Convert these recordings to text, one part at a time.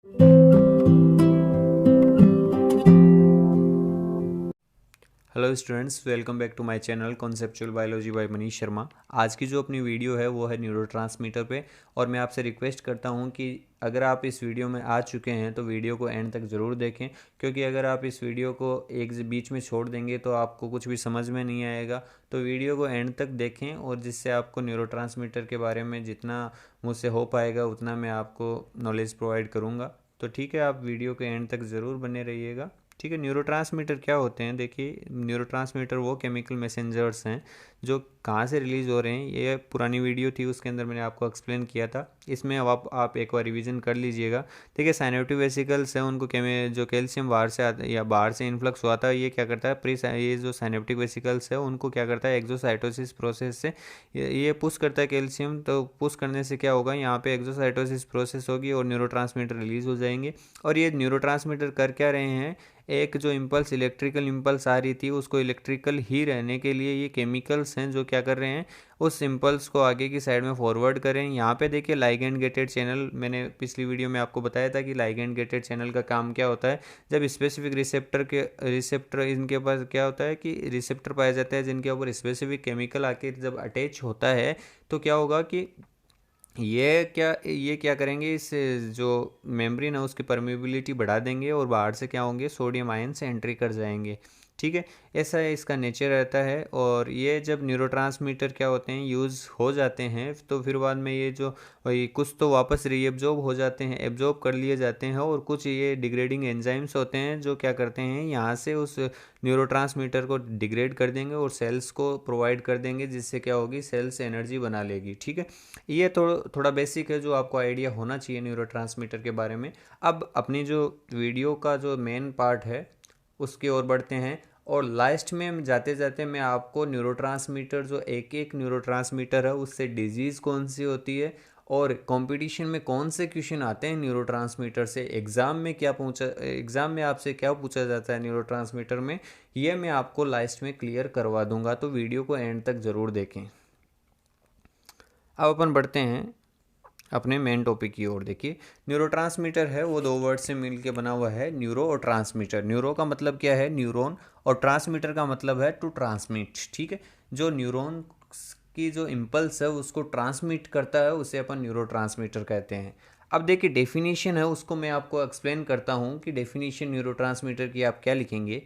Hello students, welcome back to my channel conceptual biology by Manish Sharma. आज की जो अपनी वीडियो है वो है न्यूरोट्रांसमीटर पे। और मैं आपसे रिक्वेस्ट करता हूं कि अगर आप इस वीडियो में आ चुके हैं तो वीडियो को एंड तक ज़रूर देखें, क्योंकि अगर आप इस वीडियो को एक बीच में छोड़ देंगे तो आपको कुछ भी समझ में नहीं आएगा। तो वीडियो को एंड तक देखें, और जिससे आपको न्यूरोट्रांसमीटर के बारे में जितना मुझसे हो पाएगा उतना मैं आपको नॉलेज प्रोवाइड करूँगा। तो ठीक है, आप वीडियो के एंड तक ज़रूर बने रहिएगा। ठीक है, न्यूरोट्रांसमीटर क्या होते हैं? देखिए, न्यूरोट्रांसमीटर वो केमिकल मैसेंजर्स हैं जो कहाँ से रिलीज़ हो रहे हैं। ये पुरानी वीडियो थी, उसके अंदर मैंने आपको एक्सप्लेन किया था। इसमें अब आप एक बार रिवीजन कर लीजिएगा। ठीक है, साइनेप्टिक वेसिकल्स हैं, उनको जो कैल्शियम बाहर से आता या बाहर से इन्फ्लक्स हुआ था, ये क्या करता है, ये जो साइनेप्टिक वेसिकल्स है उनको क्या करता है, एक्सोसाइटोसिस प्रोसेस से ये पुश करता है कैल्शियम। तो पुश करने से क्या होगा, यहाँ पे एक्सोसाइटोसिस प्रोसेस होगी और न्यूरोट्रांसमीटर रिलीज़ हो जाएंगे। और ये न्यूरोट्रांसमीटर कर क्या रहे हैं, एक जो इम्पल्स इलेक्ट्रिकल इम्पल्स आ रही थी उसको इलेक्ट्रिकल ही रहने के लिए ये केमिकल्स हैं जो क्या कर रहे हैं, उस इम्पल्स को आगे की साइड में फॉरवर्ड करें। यहाँ पे देखिए लाइगेंड गेटेड चैनल, मैंने पिछली वीडियो में आपको बताया था कि लाइगेंड गेटेड चैनल का काम क्या होता है। जब स्पेसिफिक रिसेप्टर इनके पास क्या होता है कि रिसेप्टर पाए जाते हैं जिनके ऊपर स्पेसिफिक केमिकल आके जब अटैच होता है तो क्या होगा कि ये क्या करेंगे, इस जो मेम्ब्रेन है उसकी परमेबिलिटी बढ़ा देंगे और बाहर से क्या होंगे, सोडियम आयन से एंट्री कर जाएंगे। ठीक है, ऐसा इसका नेचर रहता है। और ये जब न्यूरोट्रांसमीटर क्या होते हैं, यूज़ हो जाते हैं तो फिर बाद में ये जो वही कुछ तो वापस रीएब्जॉर्ब हो जाते हैं, एब्जॉर्ब कर लिए जाते हैं, और कुछ ये डिग्रेडिंग एंजाइम्स होते हैं जो क्या करते हैं, यहाँ से उस न्यूरोट्रांसमीटर को डिग्रेड कर देंगे और सेल्स को प्रोवाइड कर देंगे, जिससे क्या होगी, सेल्स एनर्जी बना लेगी। ठीक है, ये थोड़ा बेसिक है जो आपको आइडिया होना चाहिए न्यूरोट्रांसमीटर के बारे में। अब अपनी जो वीडियो का जो मेन पार्ट है उसकी ओर बढ़ते हैं, और लास्ट में जाते जाते मैं आपको न्यूरोट्रांसमीटर, जो एक एक न्यूरोट्रांसमीटर है उससे डिजीज़ कौन सी होती है और कंपटीशन में कौन से क्वेश्चन आते हैं न्यूरोट्रांसमीटर से, एग्ज़ाम में आपसे क्या पूछा जाता है न्यूरोट्रांसमीटर में, ये मैं आपको लास्ट में क्लियर करवा दूंगा। तो वीडियो को एंड तक ज़रूर देखें। अब अपन बढ़ते हैं अपने मेन टॉपिक की ओर। देखिए, न्यूरोट्रांसमीटर है वो दो वर्ड से मिलके बना हुआ है, न्यूरो और ट्रांसमीटर। न्यूरो का मतलब क्या है, न्यूरॉन, और ट्रांसमीटर का मतलब है टू ट्रांसमिट। ठीक है, जो न्यूरॉन की जो इम्पल्स है उसको ट्रांसमिट करता है उसे अपन न्यूरोट्रांसमीटर कहते हैं। अब देखिए, डेफिनेशन है उसको मैं आपको एक्सप्लेन करता हूँ कि डेफिनेशन न्यूरोट्रांसमीटर की आप क्या लिखेंगे,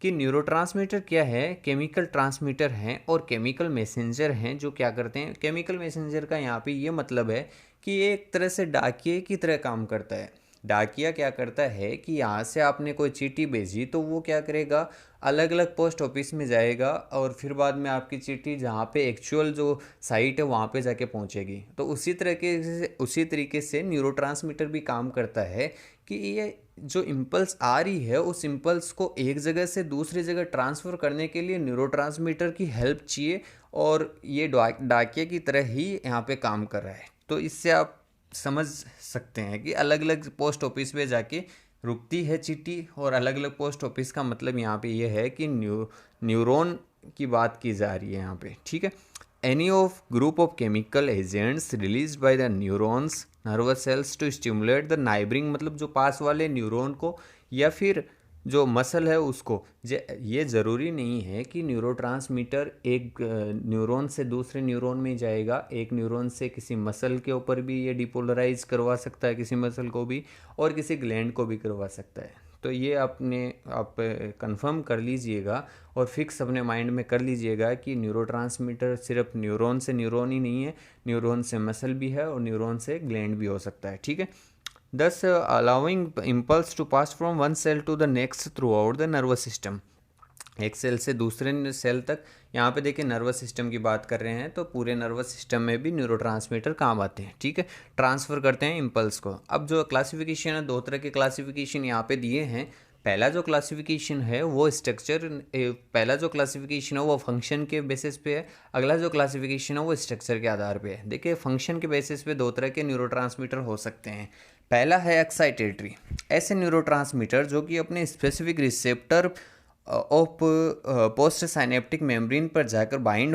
कि न्यूरोट्रांसमीटर क्या है, केमिकल ट्रांसमीटर हैं और केमिकल मैसेंजर हैं जो क्या करते हैं। केमिकल मैसेंजर का यहाँ पे ये मतलब है कि ये एक तरह से डाकिये की तरह काम करता है। डाकिया क्या करता है कि यहाँ से आपने कोई चिट्ठी भेजी तो वो क्या करेगा, अलग अलग पोस्ट ऑफिस में जाएगा और फिर बाद में आपकी चिट्ठी जहाँ पे एक्चुअल जो साइट है वहाँ पे जाके पहुँचेगी। तो उसी तरीके से न्यूरोट्रांसमीटर भी काम करता है कि ये जो इम्पल्स आ रही है उस इम्पल्स को एक जगह से दूसरी जगह ट्रांसफ़र करने के लिए न्यूरोट्रांसमीटर की हेल्प चाहिए, और ये डाकिया की तरह ही यहाँ पे काम कर रहा है। तो इससे आप समझ सकते हैं कि अलग अलग पोस्ट ऑफिस पे जाके रुकती है चिट्ठी, और अलग अलग पोस्ट ऑफिस का मतलब यहाँ पे ये है कि न्यूरॉन की बात की जा रही है यहाँ पे। ठीक है, any of group of chemical agents release by the neurons nervous cells to stimulate the neighbouring, मतलब जो पास वाले न्यूरॉन को या फिर जो मसल है उसको। ये ज़रूरी नहीं है कि न्यूरोट्रांसमीटर एक न्यूरॉन से दूसरे न्यूरॉन में जाएगा, एक न्यूरॉन से किसी मसल के ऊपर भी ये डिपोलराइज करवा सकता है, किसी मसल को भी, और किसी ग्लैंड को भी करवा सकता है। तो ये आप कंफर्म कर लीजिएगा और फिक्स अपने माइंड में कर लीजिएगा कि न्यूरोट्रांसमीटर सिर्फ न्यूरॉन से न्यूरॉन ही नहीं है, न्यूरॉन से मसल भी है और न्यूरॉन से ग्लैंड भी हो सकता है। ठीक है, thus allowing impulse to pass from one cell to the next throughout the nervous system। एक सेल से दूसरे सेल तक, यहाँ पे देखिए नर्वस सिस्टम की बात कर रहे हैं तो पूरे नर्वस सिस्टम में भी न्यूरोट्रांसमीटर काम आते हैं। ठीक है, ट्रांसफ़र करते हैं इम्पल्स को। अब जो क्लासिफिकेशन है, दो तरह के क्लासिफिकेशन यहाँ पे दिए हैं। पहला जो क्लासिफिकेशन है वो पहला जो क्लासिफिकेशन है वो फंक्शन के बेसिस पे है। अगला जो क्लासिफिकेशन है वो स्ट्रक्चर के आधार पे है। देखिए, फंक्शन के बेसिस पे दो तरह के न्यूरोट्रांसमीटर हो सकते हैं। पहला है एक्साइटेटरी, ऐसे न्यूरोट्रांसमीटर जो कि अपने specific receptor of post synaptic membrane पर जाकर बाइंड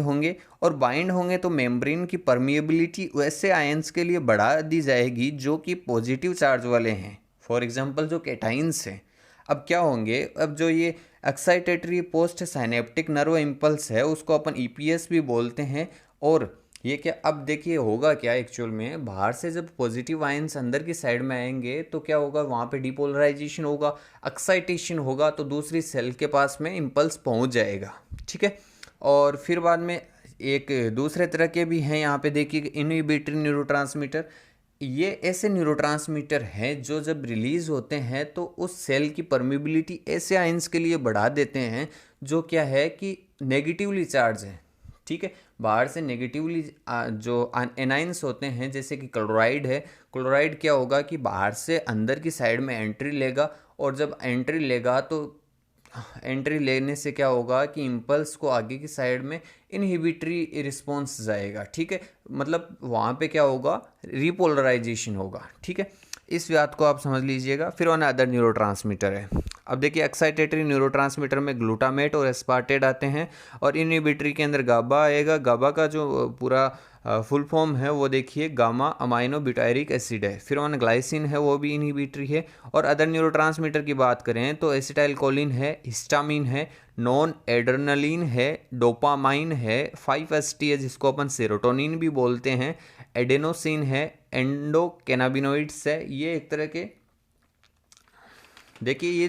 होंगे तो मेम्ब्रेन की परमिएबिलिटी वैसे आयंस के लिए बढ़ा दी जाएगी जो कि पॉजिटिव चार्ज वाले हैं। फॉर एग्जांपल जो कैटाइंस हैं, अब क्या होंगे, अब जो ये excitatory post synaptic nerve impulse है उसको अपन ईपीएस भी बोलते हैं। और ये क्या, अब देखिए होगा क्या एक्चुअल में, बाहर से जब पॉजिटिव आयंस अंदर की साइड में आएंगे तो क्या होगा, वहाँ पे डिपोलराइजेशन होगा, एक्साइटेशन होगा, तो दूसरी सेल के पास में इम्पल्स पहुँच जाएगा, ठीक है। और फिर बाद में एक दूसरे तरह के भी हैं, यहाँ पे देखिए इनहिबिटरी न्यूरोट्रांसमीटर। ये ऐसे न्यूरोट्रांसमीटर हैं जो जब रिलीज होते हैं तो उस सेल की परमिबिलिटी ऐसे आयंस के लिए बढ़ा देते हैं जो क्या है कि नेगेटिवली चार्ज है, ठीक है। बाहर से नेगेटिवली जो एनाइंस होते हैं, जैसे कि क्लोराइड है, क्लोराइड क्या होगा कि बाहर से अंदर की साइड में एंट्री लेगा, और जब एंट्री लेगा तो एंट्री लेने से क्या होगा कि इम्पल्स को आगे की साइड में इनहिबिटरी रिस्पॉन्स जाएगा, ठीक है। मतलब वहाँ पे क्या होगा, रिपोलराइजेशन होगा, ठीक है। इस बात को आप समझ लीजिएगा। फिर वन अदर न्यूरोट्रांसमीटर है। अब देखिए एक्साइटेटरी न्यूरोट्रांसमीटर में ग्लूटामेट और एस्पार्टेट आते हैं, और इनहिबिटरी के अंदर गाबा आएगा। गाबा का जो पूरा फुल फॉर्म है वो देखिए गामा अमाइनो ब्यूटायरिक एसिड है। फिर वन ग्लाइसिन है, वो भी इनहिबिटरी है। और अदर न्यूरोट्रांसमीटर की बात करें तो एसिटाइल कोलिन है, हिस्टामिन है, नॉन एड्रेनलिन है, डोपामाइन है, 5-HT है जिसको अपन सेरोटोनिन भी बोलते हैं, एडेनोसिन है, एंडोकेनाबिनोइड्स है। ये एक तरह के देखिए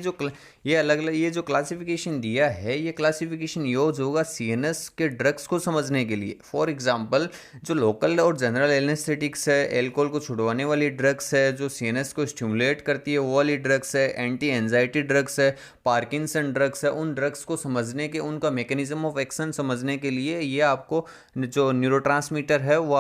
ये अलग अलग ये जो क्लासिफिकेशन दिया है, ये क्लासिफिकेशन यूज होगा सीएनएस के ड्रग्स को समझने के लिए। फॉर एग्जांपल जो लोकल और जनरल एनेस्थेटिक्स है, एल्कोहल को छुड़वाने वाली ड्रग्स है, जो सीएनएस को स्टिमुलेट करती है वो वाली ड्रग्स है, एंटी एंजाइटी ड्रग्स है, पार्किंसन ड्रग्स है, उन ड्रग्स को समझने के, उनका मैकेनिज्म ऑफ एक्शन समझने के लिए ये आपको जो न्यूरोट्रांसमीटर है वो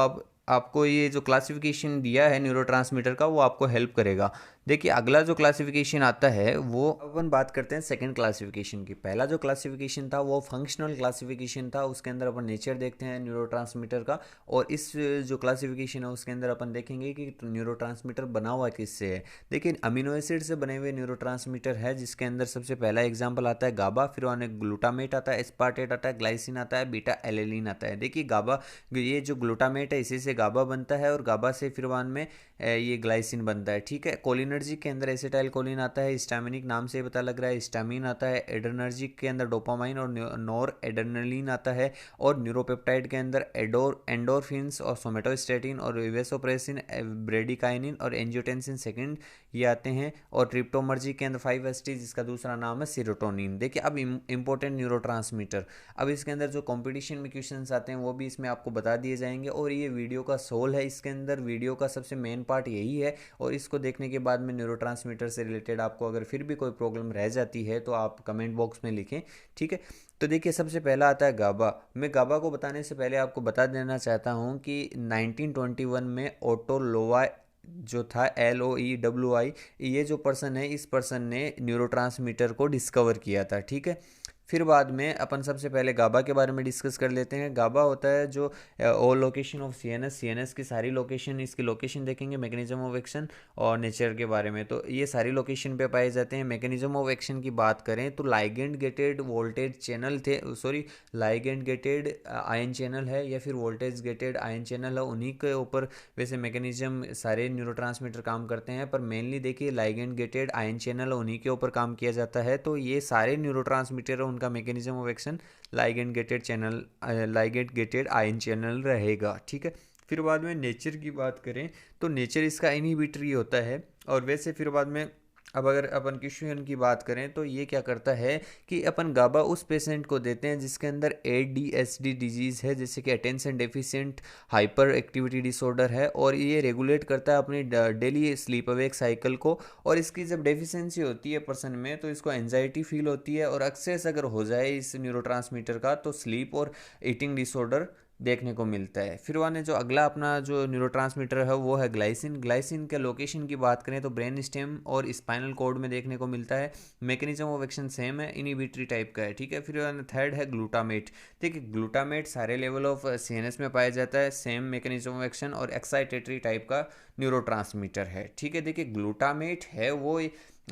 आपको ये जो क्लासिफिकेशन दिया है न्यूरोट्रांसमीटर का वो आपको हेल्प करेगा। देखिए अगला जो क्लासिफिकेशन आता है वो अपन बात करते हैं सेकंड क्लासिफिकेशन की। पहला जो क्लासिफिकेशन था वो फंक्शनल क्लासिफिकेशन था, उसके अंदर अपन नेचर देखते हैं न्यूरोट्रांसमीटर का। और इस जो क्लासिफिकेशन है उसके अंदर अपन देखेंगे कि न्यूरोट्रांसमीटर बना हुआ किससे है। देखिए अमीनो एसिड से बने हुए न्यूरोट्रांसमीटर है, जिसके अंदर सबसे पहला एग्जाम्पल आता है गाबा, फिर वहाँ ग्लूटामेट आता है, एस्पार्टेट आता है, ग्लाइसिन आता है, बीटा एलेलिन आता है। देखिए गाबा, ये जो ग्लूटामेट है इसी से गाबा बनता है, और गाबा से फिर वन में ये ग्लाइसिन बनता है, ठीक है। कोलिनर्जिक के अंदर एसिटाइल कोलिन आता है, हिस्टामिनिक नाम से पता लग रहा है हिस्टामिन आता है। एड्रेनर्जिक के अंदर डोपामाइन और नॉर एड्रेनलिन आता है। और न्यूरोपेप्टाइड के अंदर एंडोरफिन्स और सोमेटोस्टेटिन और वेसोप्रेसिन, ब्रेडिकाइनिन और एंजियोटेंसिन सेकंड ये आते हैं। और ट्रिप्टोमर्जिक के अंदर 5-HT जिसका दूसरा नाम है सेरोटोनिन। देखिए अब इंपॉर्टेंट न्यूरोट्रांसमीटर, अब इसके अंदर जो कंपटीशन में क्वेश्चंस आते हैं वो भी इसमें आपको बता दिए जाएंगे। और ये वीडियो का सोल है, इसके अंदर वीडियो का सबसे मेन पार्ट यही है। और इसको देखने के बाद में न्यूरोट्रांसमीटर से रिलेटेड आपको अगर फिर भी कोई प्रॉब्लम रह जाती है तो आप कमेंट बॉक्स में लिखें, ठीक है। तो देखिए सबसे पहला आता है गाबा। मैं गाबा को बताने से पहले आपको बता देना चाहता हूँ कि 1921 में ओटो लोवा जो था, LOEWI, ये जो पर्सन है, इस पर्सन ने न्यूरोट्रांसमीटर को डिस्कवर किया था, ठीक है। फिर बाद में अपन सबसे पहले गाबा के बारे में डिस्कस कर लेते हैं। गाबा होता है जो ओ लोकेशन ऑफ सीएनएस की सारी लोकेशन, इसकी लोकेशन देखेंगे, मैकेनिज्म ऑफ एक्शन और नेचर के बारे में। तो ये सारी लोकेशन पे पाए जाते हैं। मैकेनिज्म ऑफ एक्शन की बात करें तो लाइगेंड गेटेड वोल्टेज चैनल थे, sorry ligand gated ion channel है या फिर वोल्टेज गेटेड आयन चैनल है, उन्हीं के ऊपर वैसे मैकेनिज्म सारे न्यूरोट्रांसमीटर काम करते हैं। पर मेनली देखिए लाइगेंड गेटेड आयन चैनल उन्हीं के ऊपर काम किया जाता है। तो ये सारे न्यूरोट्रांसमीटर उनका mechanism of action ligand gated channel, ligand gated ion channel रहेगा, ठीक है। फिर बाद में नेचर की बात करें तो नेचर इसका इनहिबिटरी होता है। और वैसे फिर बाद में अब अगर अपन क्वेश्चन की बात करें तो ये क्या करता है कि अपन गाबा उस पेशेंट को देते हैं जिसके अंदर ADHD डिजीज़ है, जैसे कि attention deficient hyper activity disorder है। और ये रेगुलेट करता है अपनी डेली स्लीप अवेक साइकिल को। और इसकी जब डेफिशिएंसी होती है पर्सन में तो इसको एंजाइटी फील होती है, और एक्सेस अगर हो जाए इस न्यूरोट्रांसमीटर का तो स्लीप और ईटिंग डिसऑर्डर देखने को मिलता है। फिर वाने जो अगला अपना जो न्यूरोट्रांसमीटर है वो है ग्लाइसिन। ग्लाइसिन के लोकेशन की बात करें तो ब्रेन स्टेम और स्पाइनल कॉर्ड में देखने को मिलता है। मैकेनिज्म ऑफ एक्शन सेम है, इनहिबिटरी टाइप का है, ठीक है। फिर थर्ड है ग्लूटामेट। ठीक है, ग्लूटामेट सारे लेवल ऑफ सीएनएस में पाया जाता है, सेम मैकेनिज्म ऑफ एक्शन और एक्साइटेटरी टाइप का न्यूरोट्रांसमीटर है, ठीक है। देखिए ग्लूटामेट है वो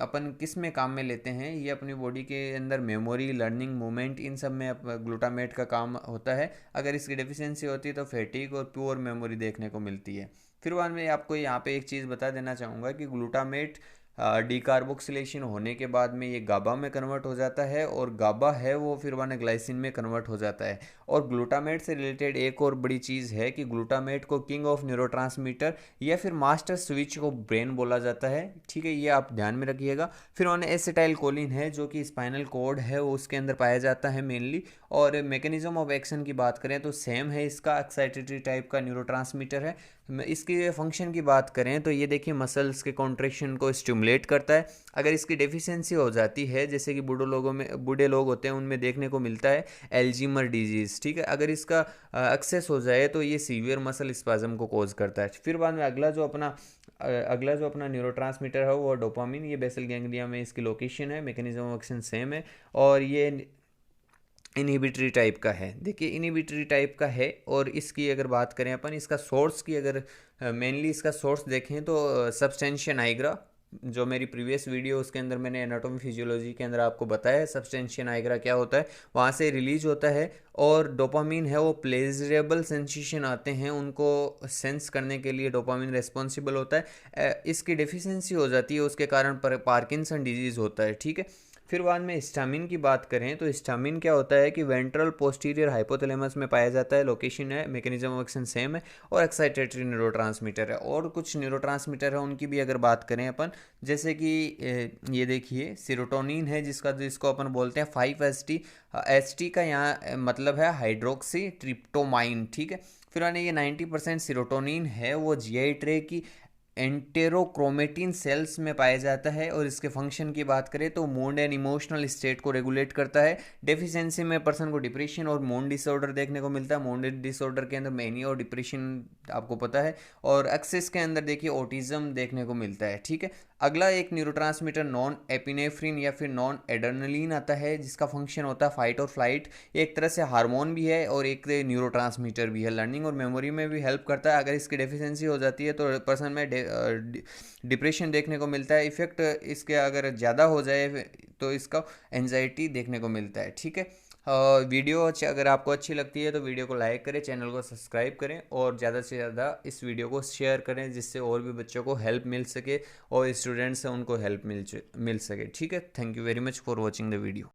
अपन किस में काम में लेते हैं, ये अपनी बॉडी के अंदर मेमोरी, लर्निंग, मूवमेंट, इन सब में ग्लूटामेट का काम होता है। अगर इसकी डेफिशिएंसी होती है तो फैटिग और प्योर मेमोरी देखने को मिलती है। फिर बाद में आपको यहाँ पे एक चीज़ बता देना चाहूँगा कि ग्लूटामेट डीकार्बोक्सिलेशन होने के बाद में ये गाबा में कन्वर्ट हो जाता है, और गाबा है वो फिर वाना ग्लाइसिन में कन्वर्ट हो जाता है। और ग्लूटामेट से रिलेटेड एक और बड़ी चीज़ है कि ग्लूटामेट को किंग ऑफ न्यूरोट्रांसमीटर या फिर मास्टर स्विच को ब्रेन बोला जाता है, ठीक है, ये आप ध्यान में रखिएगा। फिर उन्हें एसिटाइल कोलिन है जो कि स्पाइनल कोड है वो उसके अंदर पाया जाता है मेनली। और मैकेनिज्म ऑफ एक्शन की बात करें तो सेम है, इसका एक्साइटेटरी टाइप का न्यूरोट्रांसमीटर है। इसकी फंक्शन की बात करें तो ये देखिए मसल्स के कॉन्ट्रैक्शन को स्टिमुलेट करता है। अगर इसकी डेफिशिएंसी हो जाती है, जैसे कि बूढ़े लोग होते हैं उनमें देखने को मिलता है एल्जीमर डिजीज़, ठीक है, अगर इसका एक्सेस हो जाए तो ये सीवियर मसल स्पाज्म को कॉज करता है। फिर बाद में अगला जो अपना न्यूरोट्रांसमीटर है वो डोपामिन, ये बेसल गैंग्लिया में इसकी लोकेशन है, मैकेनिज्म ऑफ एक्शन सेम है, और ये इनहिबिटरी टाइप का है। देखिए इनहिबिटरी टाइप का है, और इसकी अगर बात करें अपन इसका सोर्स की, अगर मेनली इसका सोर्स देखें तो सब्सटेंशिया नाइग्रा, जो मेरी प्रीवियस वीडियो उसके अंदर मैंने एनाटॉमी फिजियोलॉजी के अंदर आपको बताया है सब्सटेंशिया नाइग्रा क्या होता है, वहाँ से रिलीज होता है। और डोपामिन है वो प्लेजरेबल सेंसेशन आते हैं उनको सेंस करने के लिए डोपामिन रेस्पॉन्सिबल होता है। इसकी डेफिशिएंसी हो जाती है उसके कारण पार्किंसन डिजीज़ होता है, ठीक है। फिर बाद में हिस्टामिन की बात करें तो हिस्टामिन क्या होता है कि वेंट्रल पोस्टीरियर हाइपोथैलेमस में पाया जाता है, लोकेशन है, मैकेनिज्म ऑफ एक्शन सेम है, और एक्साइटेटरी न्यूरोट्रांसमीटर है। और कुछ न्यूरोट्रांसमीटर है उनकी भी अगर बात करें अपन, जैसे कि ये देखिए सीरोटोनिन है जिसको अपन बोलते हैं 5-HT। HT का यहाँ मतलब है हाइड्रोक्सी ट्रिप्टोमाइन, ठीक है। फिर आने ये 90% सीरोटोनिन है वो जीआई ट्रे की एंटेरोक्रोमेटिन सेल्स में पाया जाता है, और इसके फंक्शन की बात करें तो मूड एंड इमोशनल स्टेट को रेगुलेट करता है। डेफिशिएंसी में पर्सन को डिप्रेशन और मूड डिसऑर्डर देखने को मिलता है। मूड डिसऑर्डर के अंदर मैनिया और डिप्रेशन आपको पता है, और एक्सेस के अंदर देखिए ऑटिज्म देखने को मिलता है, ठीक है। अगला एक न्यूरोट्रांसमीटर नॉन एपिनेफ्रिन या फिर नॉन एड्रेनलिन आता है, जिसका फंक्शन होता है फाइट और फ्लाइट। एक तरह से हार्मोन भी है और एक न्यूरोट्रांसमीटर भी है, लर्निंग और मेमोरी में भी हेल्प करता है। अगर इसकी डेफिशिएंसी हो जाती है तो पर्सन में डिप्रेशन देखने को मिलता है। इफेक्ट इसके अगर ज़्यादा हो जाए तो इसका एंजाइटी देखने को मिलता है, ठीक है। वीडियो अगर आपको अच्छी लगती है तो वीडियो को लाइक करें, चैनल को सब्सक्राइब करें, और ज़्यादा से ज़्यादा इस वीडियो को शेयर करें, जिससे और भी बच्चों को हेल्प मिल सके और स्टूडेंट्स हैं उनको हेल्प मिल सके, ठीक है। Thank you very much for watching the video.